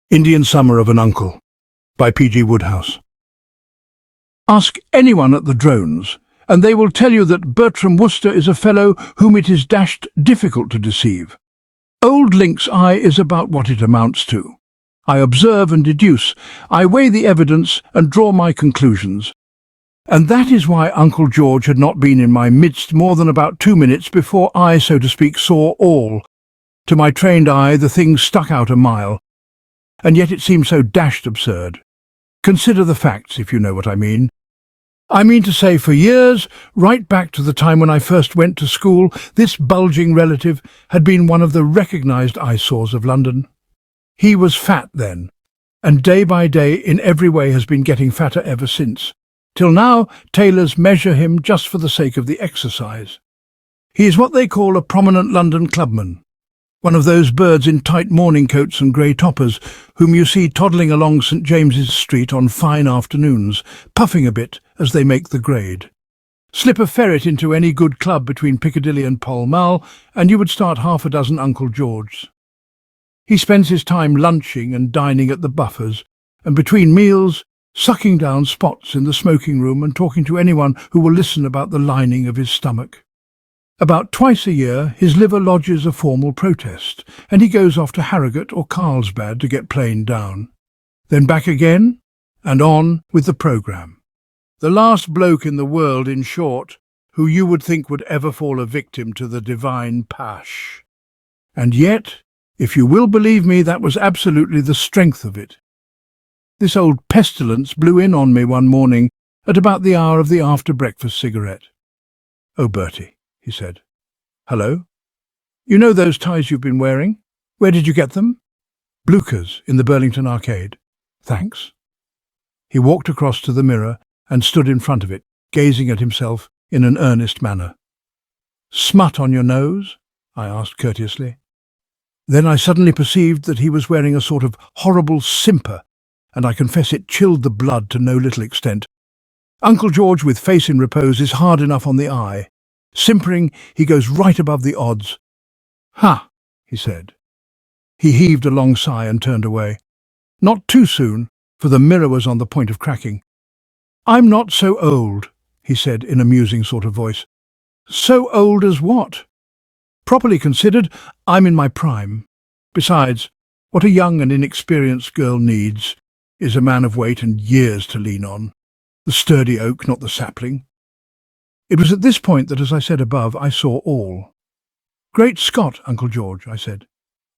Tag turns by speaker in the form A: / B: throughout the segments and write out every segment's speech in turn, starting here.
A: Indian Summer of an Uncle by P.G. Wodehouse. Ask anyone at the drones, and they will tell you that Bertram Wooster is a fellow whom it is dashed difficult to deceive. Old Link's eye is about what it amounts to. I observe and deduce, I weigh the evidence and draw my conclusions. And that is why Uncle George had not been in my midst more than about 2 minutes before I, so to speak, saw all. To my trained eye the thing stuck out a mile, and yet it seemed so dashed absurd. Consider the facts, if you know what I mean. I mean to say, for years, right back to the time when I first went to school, this bulging relative had been one of the recognised eyesores of London. He was fat then, and day by day in every way has been getting fatter ever since, till now tailors measure him just for the sake of the exercise. He is what they call a prominent London clubman, one of those birds in tight morning coats and grey toppers whom you see toddling along St. James's Street on fine afternoons, puffing a bit as they make the grade. Slip a ferret into any good club between Piccadilly and Pall Mall, and you would start half a dozen Uncle Georges. He spends his time lunching and dining at the buffers, and between meals, sucking down spots in the smoking room and talking to anyone who will listen about the lining of his stomach. About twice a year his liver lodges a formal protest, and he goes off to Harrogate or Carlsbad to get planed down. Then back again, and on with the programme. The last bloke in the world, in short, who you would think would ever fall a victim to the divine pash. And yet, if you will believe me, that was absolutely the strength of it. This old pestilence blew in on me one morning at about the hour of the after-breakfast cigarette. "Oh, Bertie," he said. "Hello? You know those ties you've been wearing? Where did you get them?" "Blucher's, in the Burlington Arcade." "Thanks." He walked across to the mirror and stood in front of it, gazing at himself in an earnest manner. "Smut on your nose?" I asked courteously. Then I suddenly perceived that he was wearing a sort of horrible simper, and I confess it chilled the blood to no little extent. Uncle George with face in repose is hard enough on the eye. Simpering, he goes right above the odds. "Ha," he said. He heaved a long sigh and turned away. Not too soon, for the mirror was on the point of cracking. "I'm not so old," he said in a musing sort of voice. "So old as what? Properly considered, I'm in my prime. Besides, what a young and inexperienced girl needs is a man of weight and years to lean on. The sturdy oak, not the sapling." It was at this point that, as I said above, I saw all. "Great Scott, Uncle George," I said.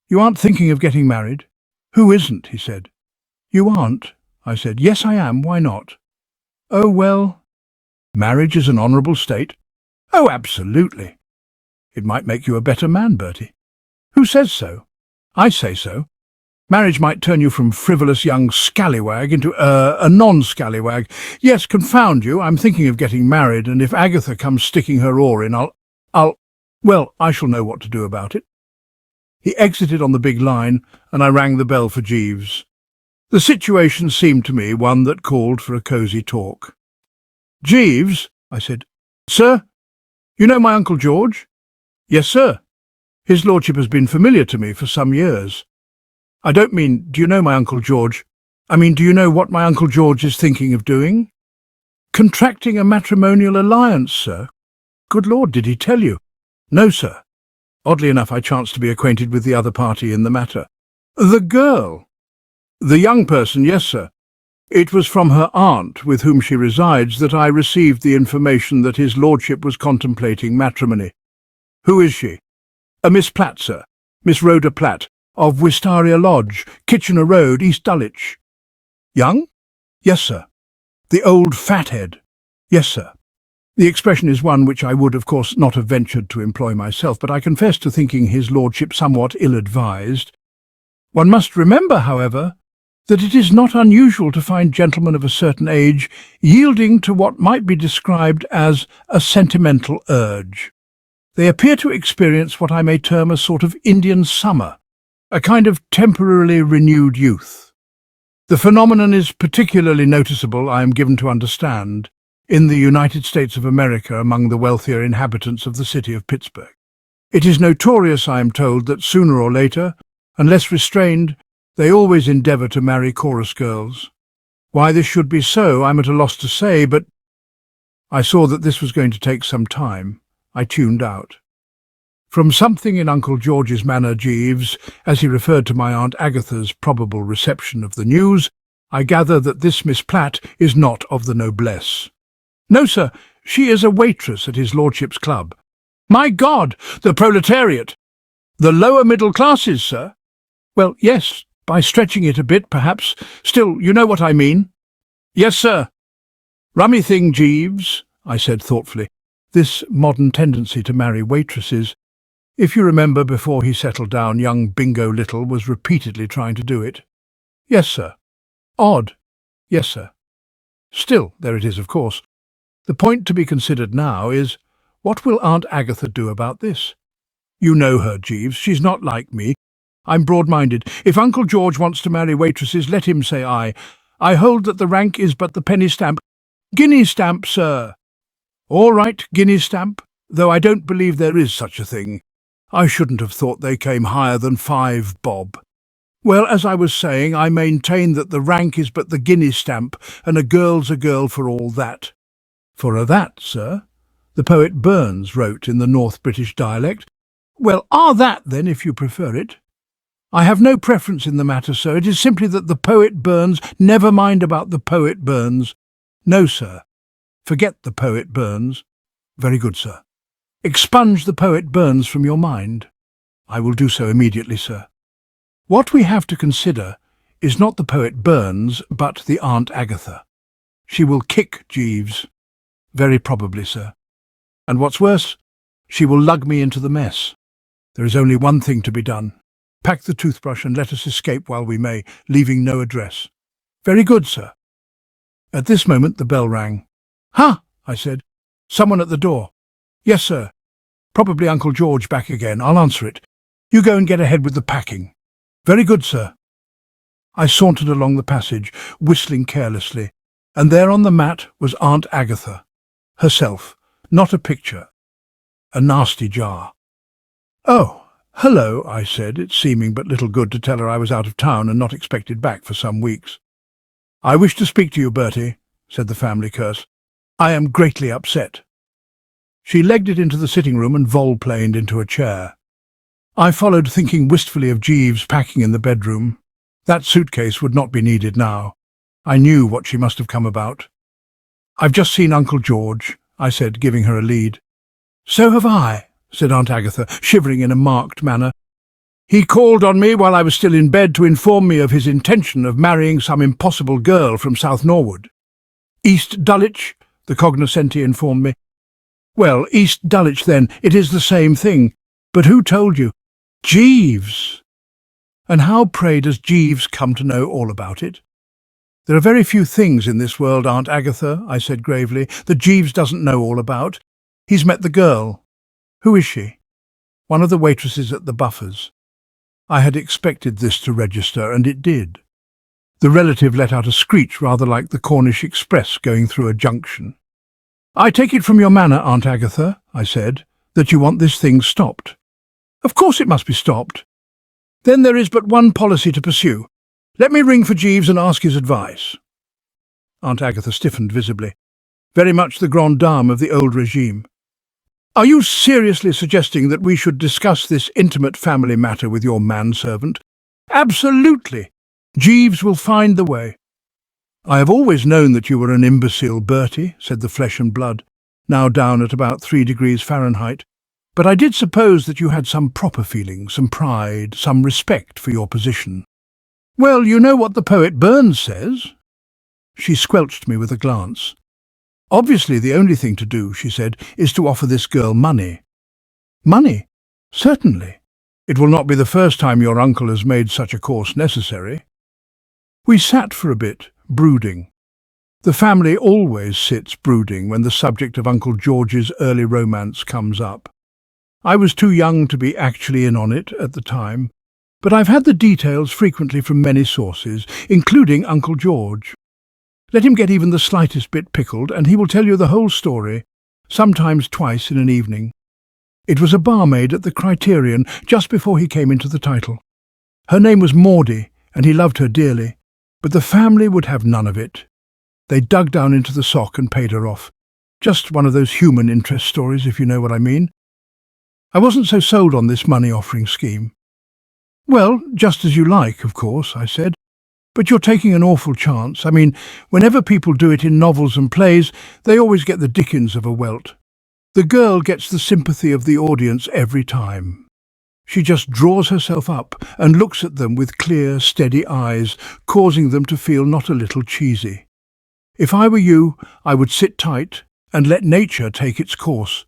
A: "You aren't thinking of getting married?" "Who isn't?" he said. "You aren't?" I said. "Yes, I am. Why not?" "Oh, well, marriage is an honourable state." "Oh, absolutely." "It might make you a better man, Bertie." "Who says so?" "I say so. Marriage might turn you from frivolous young scallywag into a non-scallywag. Yes, confound you, I'm thinking of getting married, and if Agatha comes sticking her oar in, well, I shall know what to do about it." He exited on the big line, and I rang the bell for Jeeves. The situation seemed to me one that called for a cosy talk. "Jeeves," I said. "Sir? You know my Uncle George?" "Yes, sir. His lordship has been familiar to me for some years." "I don't mean, do you know my Uncle George? I mean, do you know what my Uncle George is thinking of doing?" "Contracting a matrimonial alliance, sir." "Good Lord, did he tell you?" "No, sir. Oddly enough, I chanced to be acquainted with the other party in the matter." "The girl?" "The young person, yes, sir. It was from her aunt, with whom she resides, that I received the information that his lordship was contemplating matrimony." "Who is she?" "A Miss Platt, sir. Miss Rhoda Platt, of Wistaria Lodge, Kitchener Road, East Dulwich." "Young?" "Yes, sir." "The old fathead?" "Yes, sir." The expression is one which I would, of course, not have ventured to employ myself, but I confess to thinking his lordship somewhat ill-advised. One must remember, however, that it is not unusual to find gentlemen of a certain age yielding to what might be described as a sentimental urge. They appear to experience what I may term a sort of Indian summer, a kind of temporarily renewed youth. The phenomenon is particularly noticeable, I am given to understand, in the United States of America among the wealthier inhabitants of the city of Pittsburgh. It is notorious, I am told, that sooner or later, unless restrained, They always endeavour to marry chorus girls. Why this should be so, I'm at a loss to say, but I saw that this was going to take some time. I tuned out. From something in Uncle George's manner, Jeeves, as he referred to my Aunt Agatha's probable reception of the news, I gather that this Miss Platt is not of the noblesse. No, sir, she is a waitress at his lordship's club. My God, the proletariat! The lower middle classes, sir? Well, yes, by stretching it a bit, perhaps. Still, you know what I mean. Yes, sir. Rummy thing, Jeeves, I said thoughtfully, this modern tendency to marry waitresses. If you remember, before he settled down, young Bingo Little was repeatedly trying to do it. Yes, sir. Odd. Yes, sir. Still, there it is, of course. The point to be considered now is, what will Aunt Agatha do about this? You know her, Jeeves. She's not like me. I'm broad-minded. If Uncle George wants to marry waitresses, let him say aye. I hold that the rank is but the penny stamp. Guinea stamp, sir. All right, guinea stamp, though I don't believe there is such a thing. I shouldn't have thought they came higher than 5 bob. Well, as I was saying, I maintain that the rank is but the guinea stamp, and a girl's a girl for all that. For a that, sir? The poet Burns wrote in the North British dialect. Well, are that, then, if you prefer it. I have no preference in the matter, sir. It is simply that the poet Burns, never mind about the poet Burns. No, sir. Forget the poet Burns. Very good, sir. Expunge the poet Burns from your mind. I will do so immediately, sir. What we have to consider is not the poet Burns, but the Aunt Agatha. She will kick Jeeves. Very probably, sir. And what's worse, she will lug me into the mess. There is only one thing to be done. Pack the toothbrush and let us escape while we may, leaving no address. Very good, sir. At this moment the bell rang. Ha! I said. Someone at the door. Yes, sir. Probably Uncle George back again. I'll answer it. You go and get ahead with the packing. Very good, sir. I sauntered along the passage, whistling carelessly, and there on the mat was Aunt Agatha. Herself, not a picture. A nasty jar. Oh, hello, I said, it seeming but little good to tell her I was out of town and not expected back for some weeks. I wish to speak to you, Bertie, said the family curse. I am greatly upset. She legged it into the sitting room and volplaned into a chair. I followed, thinking wistfully of Jeeves packing in the bedroom. That suitcase would not be needed now. I knew what she must have come about. I've just seen Uncle George, I said, giving her a lead. So have I, said Aunt Agatha, shivering in a marked manner. He called on me while I was still in bed to inform me of his intention of marrying some impossible girl from South Norwood. East Dulwich, the cognoscenti informed me. Well, East Dulwich then, it is the same thing. But who told you? Jeeves! And how, pray, does Jeeves come to know all about it? There are very few things in this world, Aunt Agatha, I said gravely, that Jeeves doesn't know all about. He's met the girl. Who is she? One of the waitresses at the Buffers. I had expected this to register, and it did. The relative let out a screech rather like the Cornish Express going through a junction. I take it from your manner, Aunt Agatha, I said, that you want this thing stopped. Of course it must be stopped. Then there is but one policy to pursue. Let me ring for Jeeves and ask his advice. Aunt Agatha stiffened visibly, very much the grande dame of the old regime. Are you seriously suggesting that we should discuss this intimate family matter with your manservant? Absolutely. Jeeves will find the way. I have always known that you were an imbecile, Bertie, said the flesh and blood, now down at about 3 degrees Fahrenheit. But I did suppose that you had some proper feeling, some pride, some respect for your position. Well, you know what the poet Burns says. She squelched me with a glance. Obviously the only thing to do, she said, is to offer this girl money. Money? Certainly. It will not be the first time your uncle has made such a course necessary. We sat for a bit, brooding. The family always sits brooding when the subject of Uncle George's early romance comes up. I was too young to be actually in on it at the time, but I've had the details frequently from many sources, including Uncle George. Let him get even the slightest bit pickled, and he will tell you the whole story, sometimes twice in an evening. It was a barmaid at the Criterion just before he came into the title. Her name was Maudie, and he loved her dearly, but the family would have none of it. They dug down into the sock and paid her off. Just one of those human interest stories, if you know what I mean. I wasn't so sold on this money-offering scheme. Well, just as you like, of course, I said. But you're taking an awful chance. I mean, whenever people do it in novels and plays, they always get the dickens of a welt. The girl gets the sympathy of the audience every time. She just draws herself up and looks at them with clear, steady eyes, causing them to feel not a little cheesy. If I were you, I would sit tight and let nature take its course.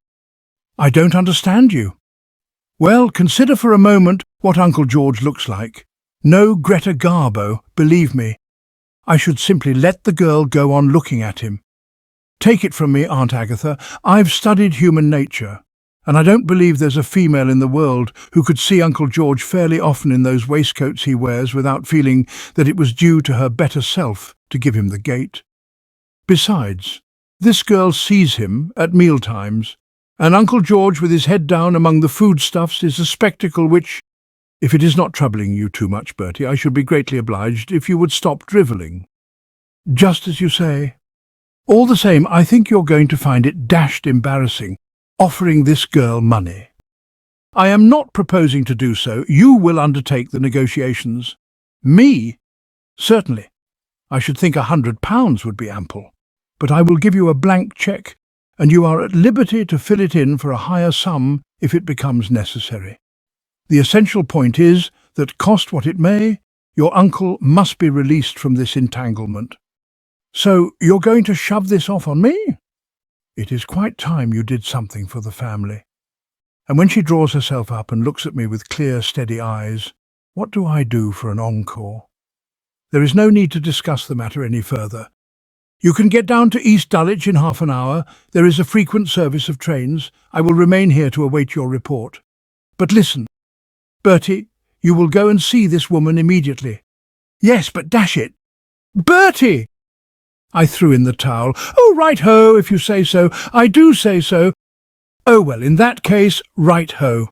A: I don't understand you. Well, consider for a moment what Uncle George looks like. No Greta Garbo, believe me. I should simply let the girl go on looking at him. Take it from me, Aunt Agatha, I've studied human nature, and I don't believe there's a female in the world who could see Uncle George fairly often in those waistcoats he wears without feeling that it was due to her better self to give him the gate. Besides, this girl sees him at mealtimes, and Uncle George with his head down among the foodstuffs is a spectacle which, if it is not troubling you too much, Bertie, I should be greatly obliged if you would stop drivelling. Just as you say. All the same, I think you're going to find it dashed embarrassing, offering this girl money. I am not proposing to do so. You will undertake the negotiations. Me? Certainly. I should think £100 would be ample. But I will give you a blank cheque, and you are at liberty to fill it in for a higher sum if it becomes necessary. The essential point is that, cost what it may, your uncle must be released from this entanglement. So you're going to shove this off on me? It is quite time you did something for the family. And when she draws herself up and looks at me with clear, steady eyes, what do I do for an encore? There is no need to discuss the matter any further. You can get down to East Dulwich in half an hour. There is a frequent service of trains. I will remain here to await your report. But listen, Bertie, you will go and see this woman immediately. Yes, but dash it. Bertie! I threw in the towel. Oh, right-ho, if you say so. I do say so. Oh, well, in that case, right-ho.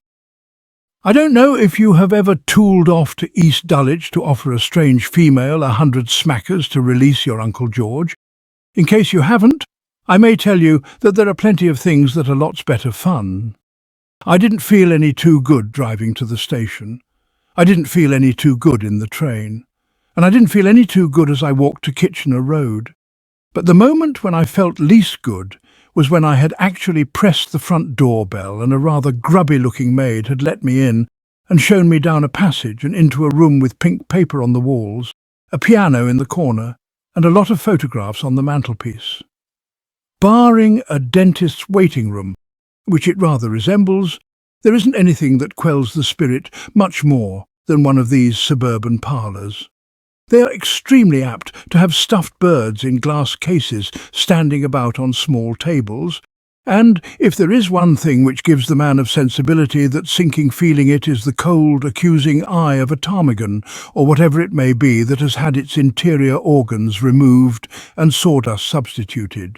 A: I don't know if you have ever tooled off to East Dulwich to offer a strange female 100 smackers to release your Uncle George. In case you haven't, I may tell you that there are plenty of things that are lots better fun. I didn't feel any too good driving to the station. I didn't feel any too good in the train. And I didn't feel any too good as I walked to Kitchener Road. But the moment when I felt least good was when I had actually pressed the front doorbell and a rather grubby-looking maid had let me in and shown me down a passage and into a room with pink paper on the walls, a piano in the corner, and a lot of photographs on the mantelpiece. Barring a dentist's waiting room, which it rather resembles, there isn't anything that quells the spirit much more than one of these suburban parlours. They are extremely apt to have stuffed birds in glass cases standing about on small tables, and if there is one thing which gives the man of sensibility that sinking feeling, it is the cold, accusing eye of a ptarmigan, or whatever it may be that has had its interior organs removed and sawdust substituted.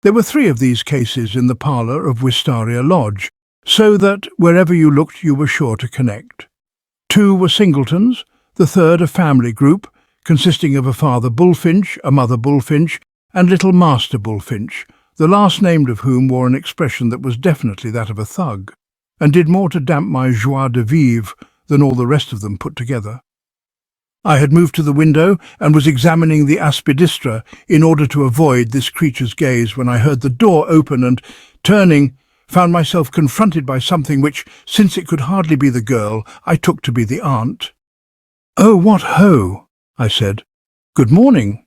A: There were 3 of these cases in the parlour of Wistaria Lodge, so that wherever you looked you were sure to connect. 2 were singletons, the 3rd a family group, consisting of a father bullfinch, a mother bullfinch, and little master bullfinch, the last named of whom wore an expression that was definitely that of a thug, and did more to damp my joie de vivre than all the rest of them put together. I had moved to the window and was examining the aspidistra in order to avoid this creature's gaze when I heard the door open and, turning, found myself confronted by something which, since it could hardly be the girl, I took to be the aunt. "Oh, what ho!" I said. "Good morning."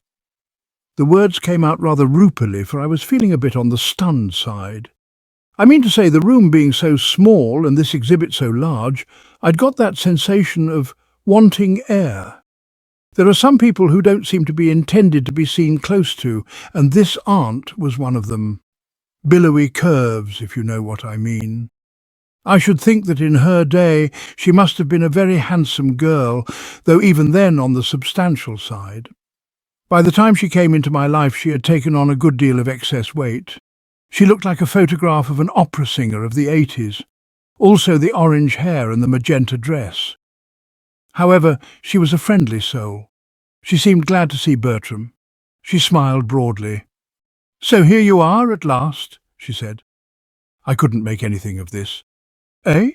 A: The words came out rather rupily, for I was feeling a bit on the stunned side. I mean to say, the room being so small and this exhibit so large, I'd got that sensation of wanting air. There are some people who don't seem to be intended to be seen close to, and this aunt was one of them. Billowy curves, if you know what I mean. I should think that in her day she must have been a very handsome girl, though even then on the substantial side. By the time she came into my life she had taken on a good deal of excess weight. She looked like a photograph of an opera singer of the 80s, also the orange hair and the magenta dress. However, she was a friendly soul. She seemed glad to see Bertram. She smiled broadly. "So here you are at last," she said. I couldn't make anything of this. "Eh?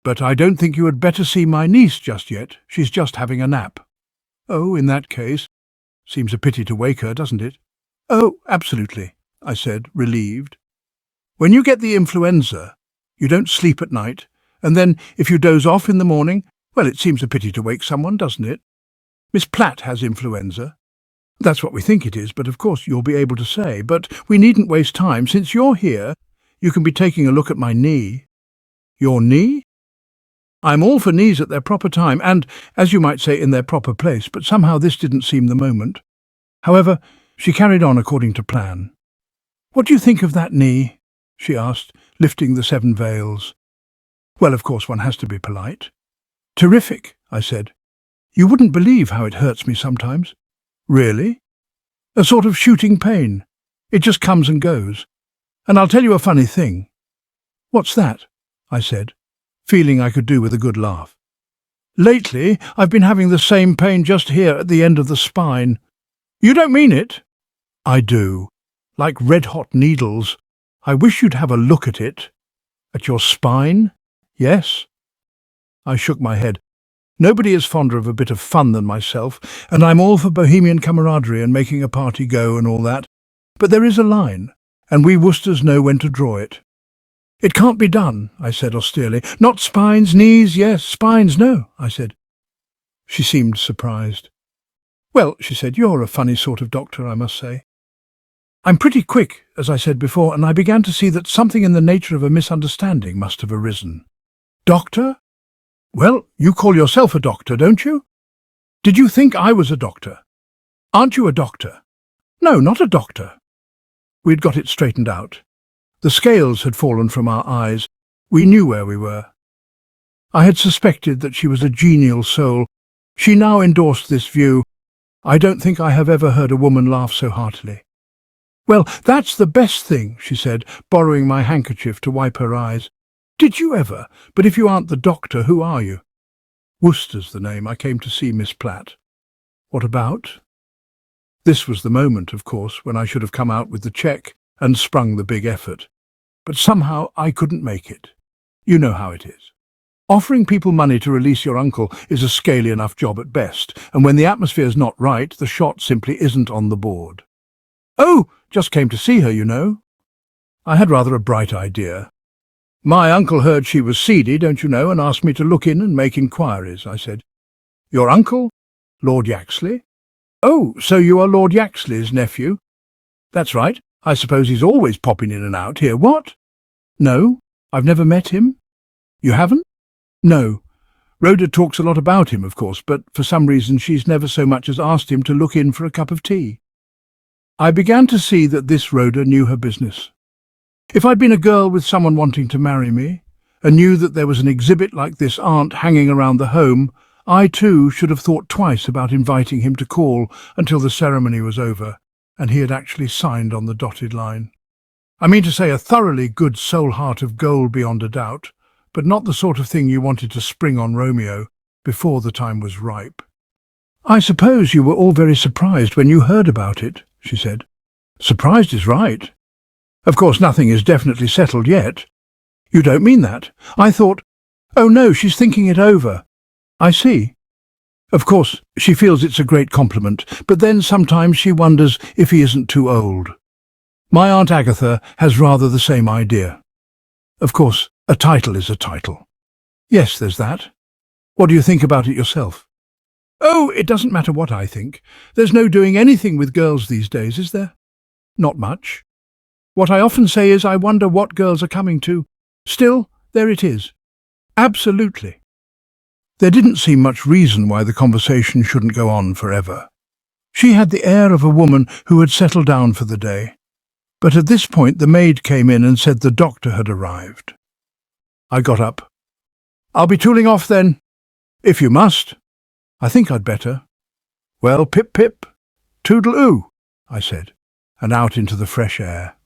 A: But I don't think you had better see my niece just yet. She's just having a nap." "Oh, in that case. Seems a pity to wake her, doesn't it?" "Oh, absolutely," I said, relieved. "When you get the influenza, you don't sleep at night, and then if you doze off in the morning, well, it seems a pity to wake someone, doesn't it? Miss Platt has influenza." "That's what we think it is, but of course you'll be able to say. But we needn't waste time. Since you're here, you can be taking a look at my knee." "Your knee?" "I'm all for knees at their proper time and, as you might say, in their proper place, but somehow this didn't seem the moment." However, she carried on according to plan. "What do you think of that knee?" she asked, lifting the 7 veils. Well, of course one has to be polite. "Terrific," I said. "You wouldn't believe how it hurts me sometimes." "Really?" "A sort of shooting pain. It just comes and goes. And I'll tell you a funny thing." "What's that?" I said, feeling I could do with a good laugh. "Lately, I've been having the same pain just here at the end of the spine." "You don't mean it?" "I do. Like red-hot needles. I wish you'd have a look at it." "At your spine?" "Yes." I shook my head. Nobody is fonder of a bit of fun than myself, and I'm all for bohemian camaraderie and making a party go and all that. But there is a line, and we Worcesters know when to draw it. "It can't be done," I said austerely. "Not spines, knees, yes, spines, no," I said. She seemed surprised. "Well," she said, "you're a funny sort of doctor, I must say." "I'm pretty quick, as I said before, and I began to see that something in the nature of a misunderstanding must have arisen." "Doctor?" "Well, you call yourself a doctor, don't you?" "Did you think I was a doctor?" "Aren't you a doctor?" "No, not a doctor." We'd got it straightened out. The scales had fallen from our eyes. We knew where we were. I had suspected that she was a genial soul. She now endorsed this view. I don't think I have ever heard a woman laugh so heartily. "Well, that's the best thing," she said, borrowing my handkerchief to wipe her eyes. "Did you ever? But if you aren't the doctor, who are you?" "Worcester's the name. I came to see Miss Platt." "What about?" This was the moment, of course, when I should have come out with the cheque and sprung the big effort. But somehow I couldn't make it. You know how it is. Offering people money to release your uncle is a scaly enough job at best, and when the atmosphere's not right, the shot simply isn't on the board. "Oh, just came to see her, you know." I had rather a bright idea. "My uncle heard she was seedy, don't you know, and asked me to look in and make inquiries," I said. "Your uncle? Lord Yaxley?" "Oh, so you are Lord Yaxley's nephew?" "That's right. I suppose he's always popping in and out here." "What? No, I've never met him." "You haven't?" "No. Rhoda talks a lot about him, of course, but for some reason she's never so much as asked him to look in for a cup of tea." I began to see that this Rhoda knew her business. If I'd been a girl with someone wanting to marry me, and knew that there was an exhibit like this aunt hanging around the home, I too should have thought twice about inviting him to call until the ceremony was over, and he had actually signed on the dotted line. I mean to say, a thoroughly good soul heart of gold beyond a doubt, but not the sort of thing you wanted to spring on Romeo before the time was ripe. "I suppose you were all very surprised when you heard about it," she said. "Surprised is right. Of course nothing is definitely settled yet." "You don't mean that? I thought—" "Oh no, she's thinking it over." "I see. Of course, she feels it's a great compliment, but then sometimes she wonders if he isn't too old. My Aunt Agatha has rather the same idea. Of course, a title is a title." "Yes, there's that. What do you think about it yourself?" "Oh, it doesn't matter what I think. There's no doing anything with girls these days, is there?" "Not much. What I often say is I wonder what girls are coming to. Still, there it is. Absolutely." There didn't seem much reason why the conversation shouldn't go on forever. She had the air of a woman who had settled down for the day. But at this point the maid came in and said the doctor had arrived. I got up. "I'll be tooling off then." "If you must." "I think I'd better." "Well, pip-pip, toodle-oo," I said, and out into the fresh air.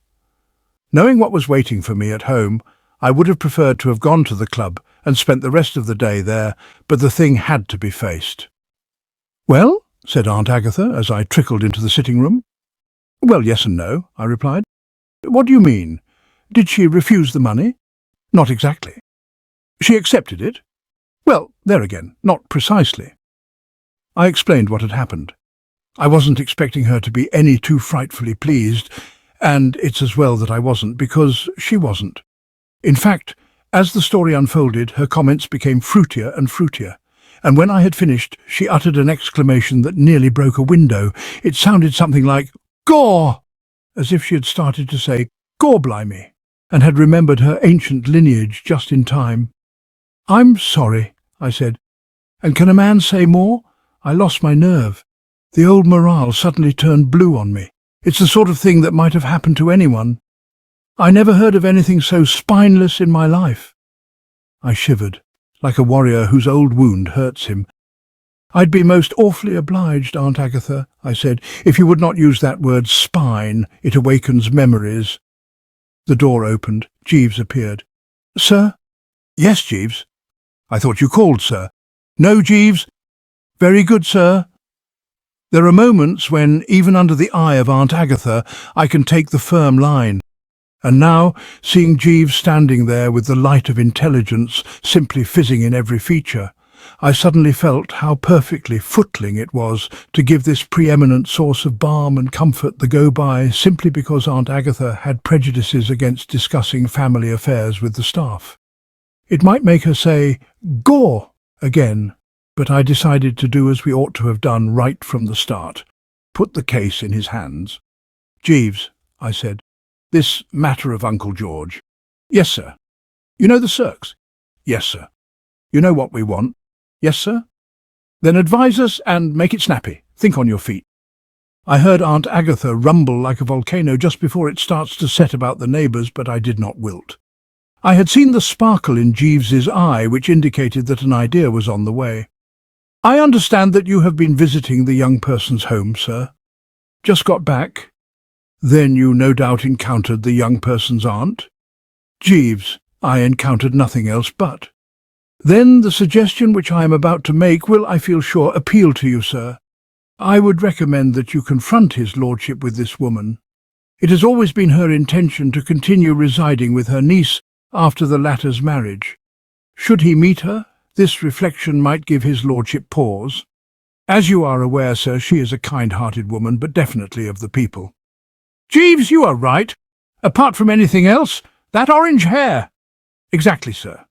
A: Knowing what was waiting for me at home, I would have preferred to have gone to the club and spent the rest of the day there, but the thing had to be faced. "Well?" said Aunt Agatha as I trickled into the sitting room. "Well, yes and no," I replied. "What do you mean? Did she refuse the money?" "Not exactly." "She accepted it?" "Well, there again, not precisely." I explained what had happened. I wasn't expecting her to be any too frightfully pleased, and it's as well that I wasn't, because she wasn't. In fact, as the story unfolded, her comments became fruitier and fruitier, and when I had finished, she uttered an exclamation that nearly broke a window. It sounded something like, "Gaw!" as if she had started to say, "Gawblimey," and had remembered her ancient lineage just in time. "I'm sorry," I said. "And can a man say more?" I lost my nerve. The old morale suddenly turned blue on me. It's the sort of thing that might have happened to anyone. I never heard of anything so spineless in my life. I shivered, like a warrior whose old wound hurts him. "I'd be most awfully obliged, Aunt Agatha," I said, "if you would not use that word spine. It awakens memories." The door opened. Jeeves appeared. "Sir?" "Yes, Jeeves." "I thought you called, sir." "No, Jeeves." "Very good, sir." There are moments when, even under the eye of Aunt Agatha, I can take the firm line. And now, seeing Jeeves standing there with the light of intelligence simply fizzing in every feature, I suddenly felt how perfectly footling it was to give this preeminent source of balm and comfort the go-by simply because Aunt Agatha had prejudices against discussing family affairs with the staff. It might make her say, "Gaw!" again, but I decided to do as we ought to have done right from the start. Put the case in his hands. "Jeeves," I said, "this matter of Uncle George." "Yes, sir." "You know the Cirques?" "Yes, sir." "You know what we want?" "Yes, sir." "Then advise us and make it snappy. Think on your feet." I heard Aunt Agatha rumble like a volcano just before it starts to set about the neighbours, but I did not wilt. I had seen the sparkle in Jeeves's eye, which indicated that an idea was on the way. "I understand that you have been visiting the young person's home, sir." "Just got back." "Then you no doubt encountered the young person's aunt?" "Jeeves, I encountered nothing else but." "Then the suggestion which I am about to make will, I feel sure, appeal to you, sir. I would recommend that you confront his lordship with this woman. It has always been her intention to continue residing with her niece after the latter's marriage. Should he meet her, this reflection might give his lordship pause. As you are aware, sir, she is a kind-hearted woman, but definitely of the people." "Jeeves, you are right. Apart from anything else, that orange hair." "Exactly, sir.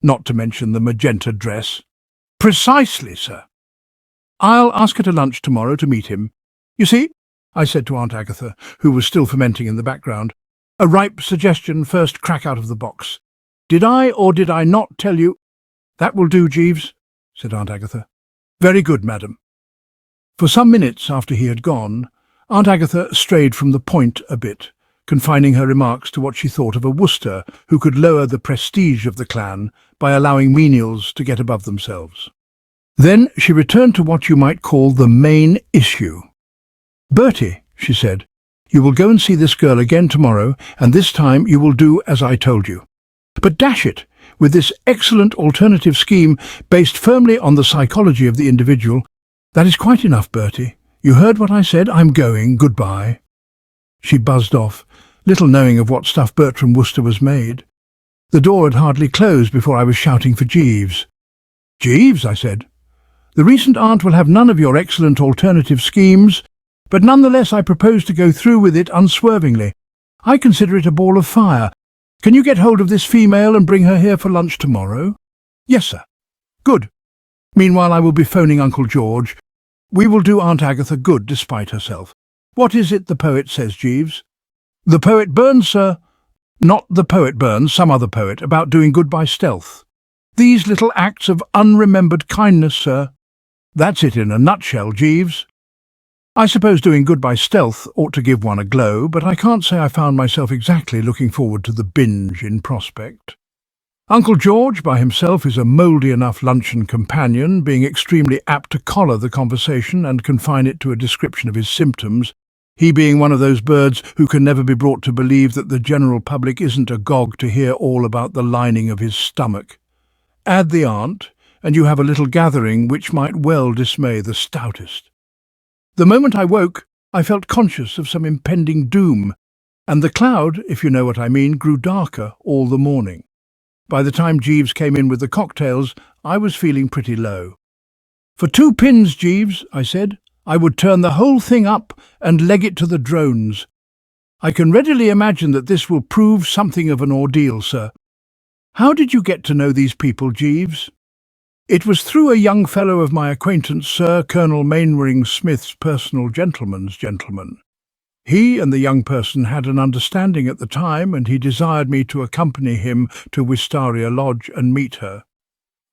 A: Not to mention the magenta dress." "Precisely, sir." "I'll ask her to lunch tomorrow to meet him. You see," I said to Aunt Agatha, who was still fermenting in the background, "a ripe suggestion first crack out of the box. Did I or did I not tell you—" "That will do, Jeeves," said Aunt Agatha. "Very good, madam." For some minutes after he had gone, Aunt Agatha strayed from the point a bit, confining her remarks to what she thought of a Worcester who could lower the prestige of the clan by allowing menials to get above themselves. Then she returned to what you might call the main issue. "Bertie," she said, "you will go and see this girl again tomorrow, and this time you will do as I told you. But dash it, with this excellent alternative scheme based firmly on the psychology of the individual, that is quite enough, Bertie. You heard what I said. I'm going. Goodbye." She buzzed off, little knowing of what stuff Bertram Wooster was made. The door had hardly closed before I was shouting for Jeeves. "Jeeves," I said, "the recent aunt will have none of your excellent alternative schemes, but nonetheless I propose to go through with it unswervingly. I consider it a ball of fire. Can you get hold of this female and bring her here for lunch tomorrow?" "Yes, sir." "Good. Meanwhile I will be phoning Uncle George. We will do Aunt Agatha good despite herself. What is it the poet says, Jeeves?" "The poet Burns, sir." "Not the poet Burns, some other poet, about doing good by stealth. These little acts of unremembered kindness, sir. That's it in a nutshell, Jeeves. I suppose doing good by stealth ought to give one a glow, but I can't say I found myself exactly looking forward to the binge in prospect. Uncle George by himself is a mouldy enough luncheon companion, being extremely apt to collar the conversation and confine it to a description of his symptoms, he being one of those birds who can never be brought to believe that the general public isn't agog to hear all about the lining of his stomach. Add the aunt, and you have a little gathering which might well dismay the stoutest. The moment I woke, I felt conscious of some impending doom, and the cloud, if you know what I mean, grew darker all the morning. By the time Jeeves came in with the cocktails, I was feeling pretty low. "For 2 pins, Jeeves," I said, "I would turn the whole thing up and leg it to the drones. I can readily imagine that this will prove something of an ordeal, sir. How did you get to know these people, Jeeves?" "It was through a young fellow of my acquaintance, Sir Colonel Mainwaring Smith's personal gentleman's gentleman. He and the young person had an understanding at the time, and he desired me to accompany him to Wistaria Lodge and meet her."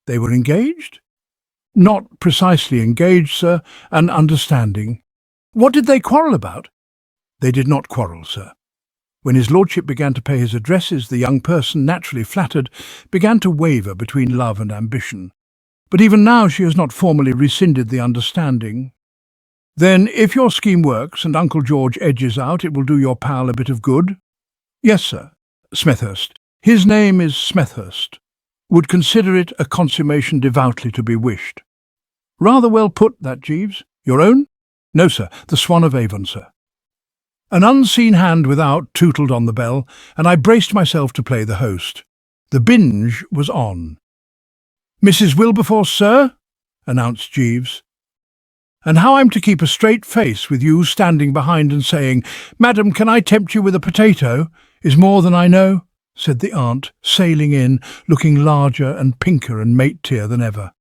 A: "They were engaged?" "Not precisely engaged, sir, an understanding." "What did they quarrel about?" "They did not quarrel, sir. When his lordship began to pay his addresses, the young person, naturally flattered, began to waver between love and ambition. But even now she has not formally rescinded the understanding." "Then, if your scheme works and Uncle George edges out, it will do your pal a bit of good?" "Yes, sir. Smethurst. His name is Smethurst. Would consider it a consummation devoutly to be wished." "Rather well put, that, Jeeves. Your own?" "No, sir. The Swan of Avon, sir." An unseen hand without tootled on the bell, and I braced myself to play the host. The binge was on. "Mrs. Wilberforce, sir," announced Jeeves. "And how I'm to keep a straight face with you standing behind and saying, 'Madam, can I tempt you with a potato?' is more than I know," said the aunt, sailing in, looking larger and pinker and mate-tier than ever.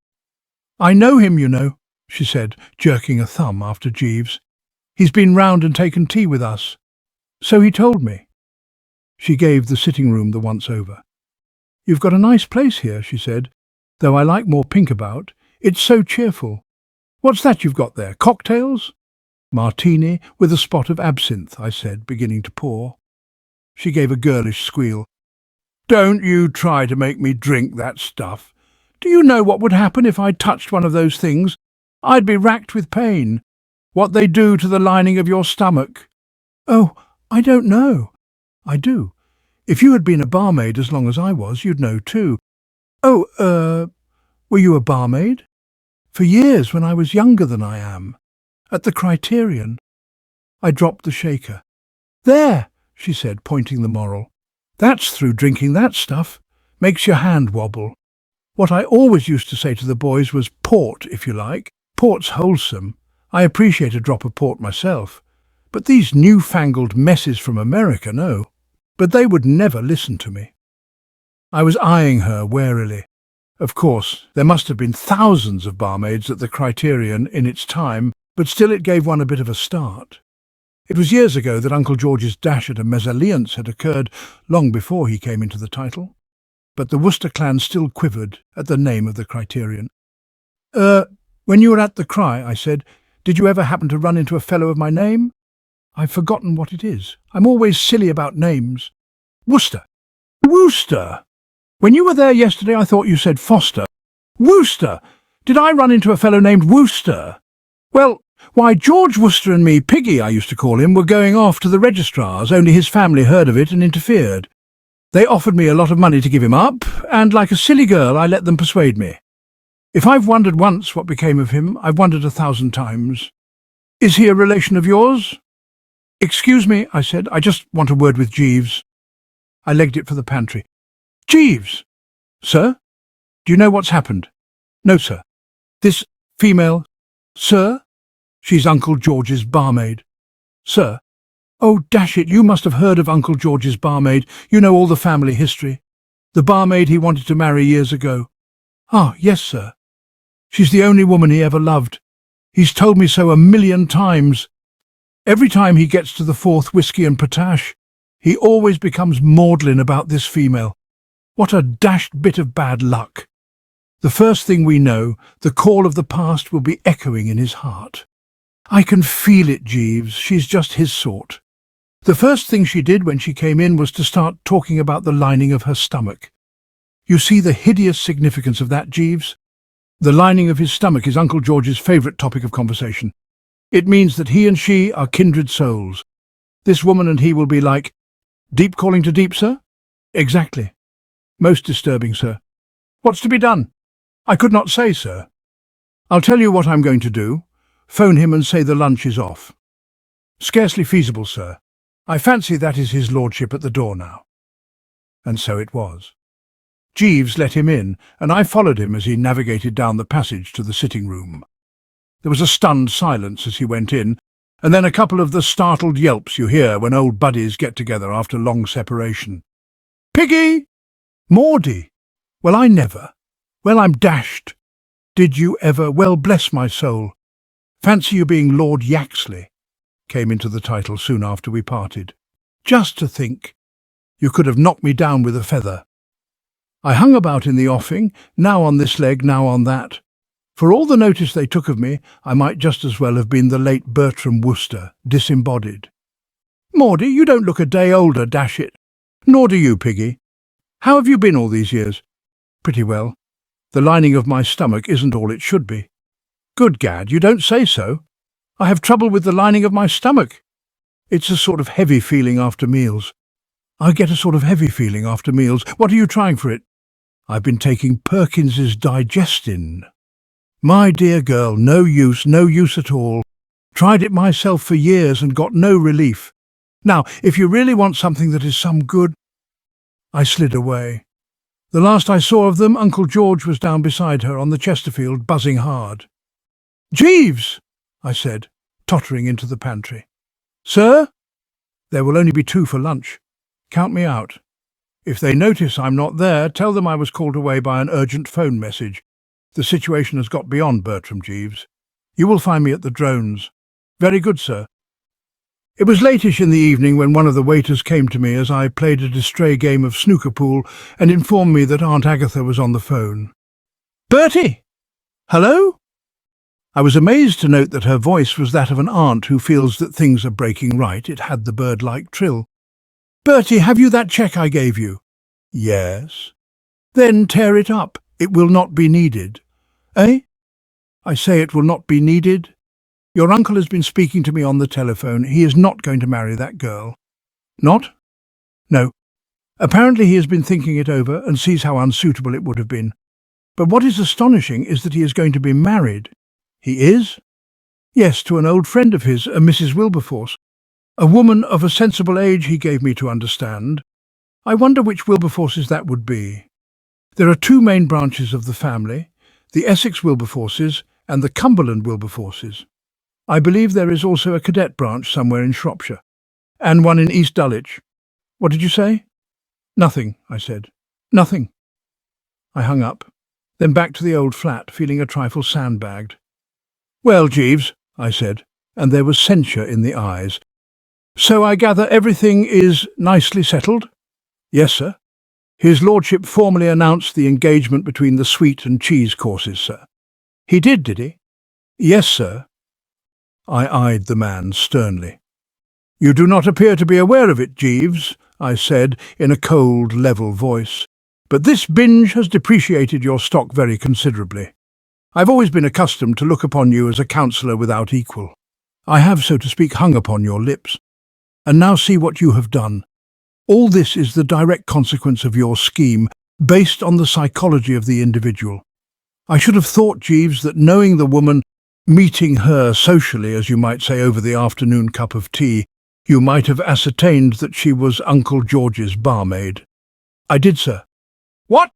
A: "I know him, you know," she said, jerking a thumb after Jeeves. "He's been round and taken tea with us." "So he told me." She gave the sitting-room the once-over. "You've got a nice place here," she said, "though I like more pink about. It's so cheerful. What's that you've got there? Cocktails?" "Martini with a spot of absinthe," I said, beginning to pour. She gave a girlish squeal. "Don't you try to make me drink that stuff. Do you know what would happen if I touched one of those things? I'd be racked with pain. What they do to the lining of your stomach." "Oh, I don't know." "I do. If you had been a barmaid as long as I was, you'd know too." "Oh, were you a barmaid?" "For years, when I was younger than I am. At the Criterion." I dropped the shaker. "There," she said, pointing the moral. "That's through drinking that stuff. Makes your hand wobble. What I always used to say to the boys was port, if you like. Port's wholesome. I appreciate a drop of port myself. But these newfangled messes from America, no." But they would never listen to me. I was eyeing her warily. Of course, there must have been thousands of barmaids at the Criterion in its time, but still it gave one a bit of a start. It was years ago that Uncle George's dash at a mesalliance had occurred, long before he came into the title. But the Worcester clan still quivered at the name of the Criterion. When you were at the Cry," I said, "did you ever happen to run into a fellow of my name?" "I've forgotten what it is. I'm always silly about names." "Worcester." "Wooster. When you were there yesterday I thought you said Foster." "Wooster! Did I run into a fellow named Wooster?" "Well, why, George Wooster and me, Piggy I used to call him, were going off to the registrar's, only his family heard of it and interfered. They offered me a lot of money to give him up, and like a silly girl I let them persuade me. If I've wondered once what became of him, I've wondered 1,000 times. Is he a relation of yours?" "Excuse me," I said, "I just want a word with Jeeves." I legged it for the pantry. "Jeeves!" "Sir? Do you know what's happened?" "No, sir." "This female—" "Sir?" "She's Uncle George's barmaid." "Sir? Oh, dash it, you must have heard of Uncle George's barmaid. You know all the family history. The barmaid he wanted to marry years ago." "Ah, yes, sir. She's the only woman he ever loved. He's told me so 1,000,000 times. Every time he gets to the 4th whiskey and potash, he always becomes maudlin about this female. What a dashed bit of bad luck. The first thing we know, the call of the past will be echoing in his heart. I can feel it, Jeeves. She's just his sort. The first thing she did when she came in was to start talking about the lining of her stomach. You see the hideous significance of that, Jeeves? The lining of his stomach is Uncle George's favourite topic of conversation. It means that he and she are kindred souls. This woman and he will be like— Deep calling to deep, sir? Exactly. Most disturbing, sir. What's to be done? I could not say, sir. I'll tell you what I'm going to do. Phone him and say the lunch is off. Scarcely feasible, sir. I fancy that is his lordship at the door now. And so it was. Jeeves let him in, and I followed him as he navigated down the passage to the sitting room. There was a stunned silence as he went in, and then a couple of the startled yelps you hear when old buddies get together after long separation. "Piggy! Maudie! Well, I never. Well, I'm dashed. Did you ever? Well, bless my soul. Fancy you being Lord Yaxley," came into the title soon after we parted. Just to think. You could have knocked me down with a feather. I hung about in the offing, now on this leg, now on that. For all the notice they took of me, I might just as well have been the late Bertram Wooster, disembodied. "Maudie, you don't look a day older, dash it. Nor do you, Piggy. How have you been all these years?" "Pretty well. The lining of my stomach isn't all it should be." "Good gad, you don't say so. I have trouble with the lining of my stomach. It's a sort of heavy feeling after meals." "I get a sort of heavy feeling after meals. What are you trying for it?" "I've been taking Perkins's Digestin." "My dear girl, no use at all. Tried it myself for years and got no relief. Now, if you really want something that is some good—" I slid away. The last I saw of them, Uncle George was down beside her on the Chesterfield, buzzing hard. "Jeeves!" I said, tottering into the pantry. "Sir?" "There will only be 2 for lunch. Count me out. If they notice I'm not there, tell them I was called away by an urgent phone message. The situation has got beyond Bertram, Jeeves. You will find me at the drones." "Very good, sir." It was latish in the evening when one of the waiters came to me as I played a distrait game of snooker pool and informed me that Aunt Agatha was on the phone. "Bertie! Hello?" I was amazed to note that her voice was that of an aunt who feels that things are breaking right. It had the bird-like trill. "Bertie, have you that cheque I gave you?" "Yes." "Then tear it up. It will not be needed." "Eh?" "I say it will not be needed. Your uncle has been speaking to me on the telephone. He is not going to marry that girl." "Not?" "No. Apparently he has been thinking it over and sees how unsuitable it would have been. But what is astonishing is that he is going to be married." "He is?" "Yes, to an old friend of his, a Mrs. Wilberforce. A woman of a sensible age, he gave me to understand. I wonder which Wilberforces that would be. There are 2 main branches of the family, the Essex Wilberforces and the Cumberland Wilberforces. I believe there is also a cadet branch somewhere in Shropshire, and one in East Dulwich." "What did you say?" "Nothing," I said. "Nothing." I hung up, then back to the old flat, feeling a trifle sandbagged. "Well, Jeeves," I said, and there was censure in the eyes. "So I gather everything is nicely settled?" "Yes, sir. His lordship formally announced the engagement between the sweet and cheese courses, sir." "He did he?" "Yes, sir." I eyed the man sternly. "You do not appear to be aware of it, Jeeves," I said in a cold, level voice, "but this binge has depreciated your stock very considerably. I've always been accustomed to look upon you as a counsellor without equal. I have, so to speak, hung upon your lips. And now see what you have done. All this is the direct consequence of your scheme, based on the psychology of the individual. I should have thought, Jeeves, that knowing the woman, meeting her socially, as you might say, over the afternoon cup of tea, you might have ascertained that she was Uncle George's barmaid." "I did, sir." "What?"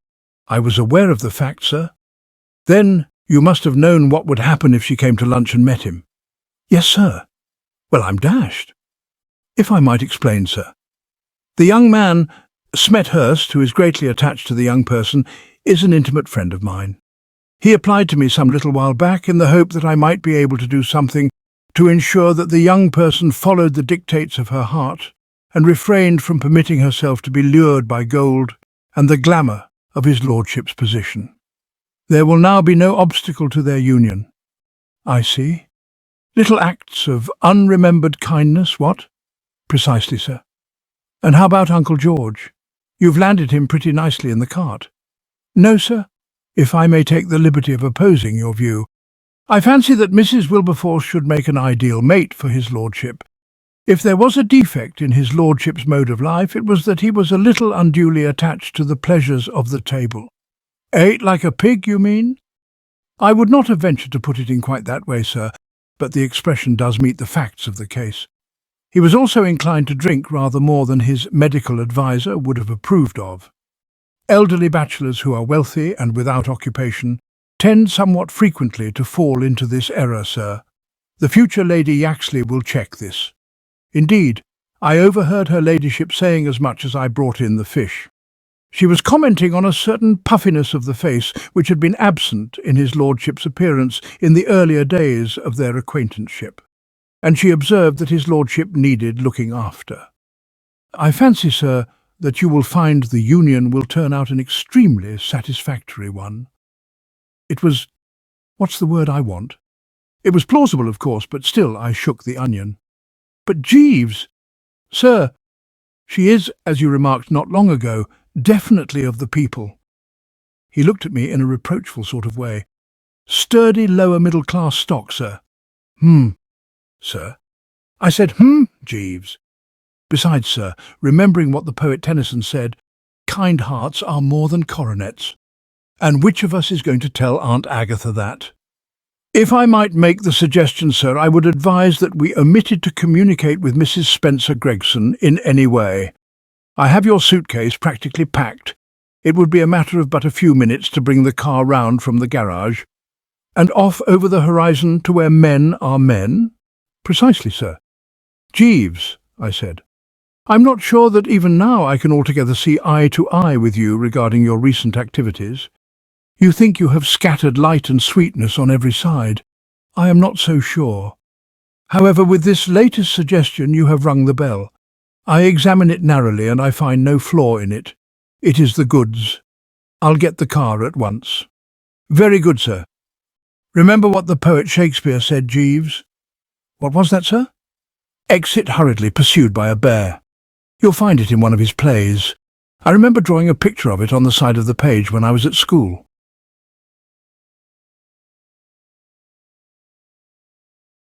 A: "I was aware of the fact, sir." "Then you must have known what would happen if she came to lunch and met him." "Yes, sir." "Well, I'm dashed." "If I might explain, sir. The young man, Smethurst, who is greatly attached to the young person, is an intimate friend of mine. He applied to me some little while back in the hope that I might be able to do something to ensure that the young person followed the dictates of her heart and refrained from permitting herself to be lured by gold and the glamour of his lordship's position. There will now be no obstacle to their union." "I see. Little acts of unremembered kindness, what?" "Precisely, sir." "And how about Uncle George? You've landed him pretty nicely in the cart." "No, sir, if I may take the liberty of opposing your view. I fancy that Mrs. Wilberforce should make an ideal mate for his lordship. If there was a defect in his lordship's mode of life, it was that he was a little unduly attached to the pleasures of the table." Ate like a pig, you mean? I would not have ventured to put it in quite that way, sir, but the expression does meet the facts of the case. He was also inclined to drink rather more than his medical adviser would have approved of. Elderly bachelors who are wealthy and without occupation tend somewhat frequently to fall into this error, sir. The future Lady Yaxley will check this. Indeed, I overheard her ladyship saying as much as I brought in the fish. She was commenting on a certain puffiness of the face which had been absent in his lordship's appearance in the earlier days of their acquaintanceship, and she observed that his lordship needed looking after. I fancy, sir, that you will find the union will turn out an extremely satisfactory one. It was— what's the word I want? It was plausible, of course, but still I shook the onion. But Jeeves— Sir, she is, as you remarked not long ago, definitely of the people. He looked at me in a reproachful sort of way. Sturdy lower middle-class stock, sir. Sir. I said, Jeeves. Besides, sir, remembering what the poet Tennyson said, kind hearts are more than coronets. And which of us is going to tell Aunt Agatha that? If I might make the suggestion, sir, I would advise that we omitted to communicate with Mrs. Spencer Gregson in any way. I have your suitcase practically packed. It would be a matter of but a few minutes to bring the car round from the garage. And off over the horizon to where men are men? Precisely, sir. Jeeves, I said, I'm not sure that even now I can altogether see eye to eye with you regarding your recent activities. You think you have scattered light and sweetness on every side. I am not so sure. However, with this latest suggestion you have rung the bell. I examine it narrowly and I find no flaw in it. It is the goods. I'll get the car at once. Very good, sir. Remember what the poet Shakespeare said, Jeeves. What was that, sir? Exit hurriedly, pursued by a bear. You'll find it in one of his plays. I remember drawing a picture of it on the side of the page when I was at school.